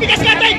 bigas katay!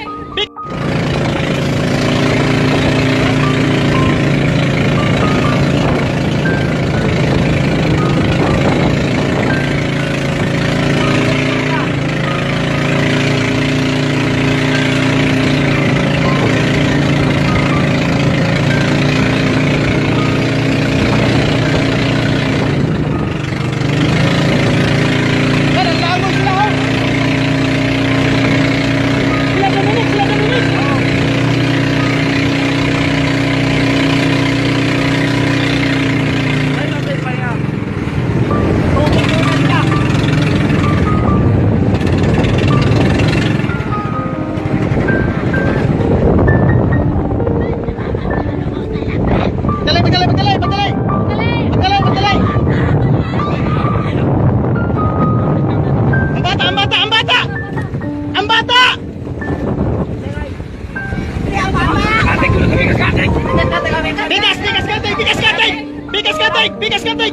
Bigas katay!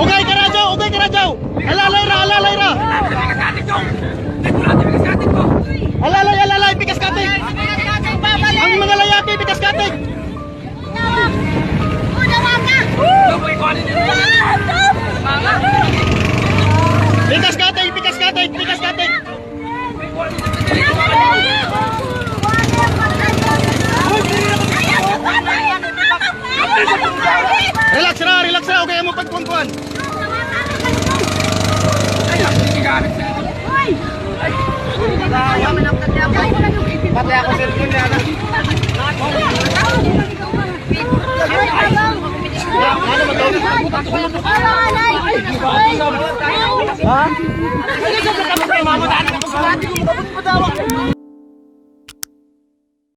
Ugay karajaw! Alalay ra! Alalay, bigas katay! Ang mga layaki, bigas katay! Bigas katay! Relax ra, okay mo pagkuan. Pati ako cellphone niya. Ha?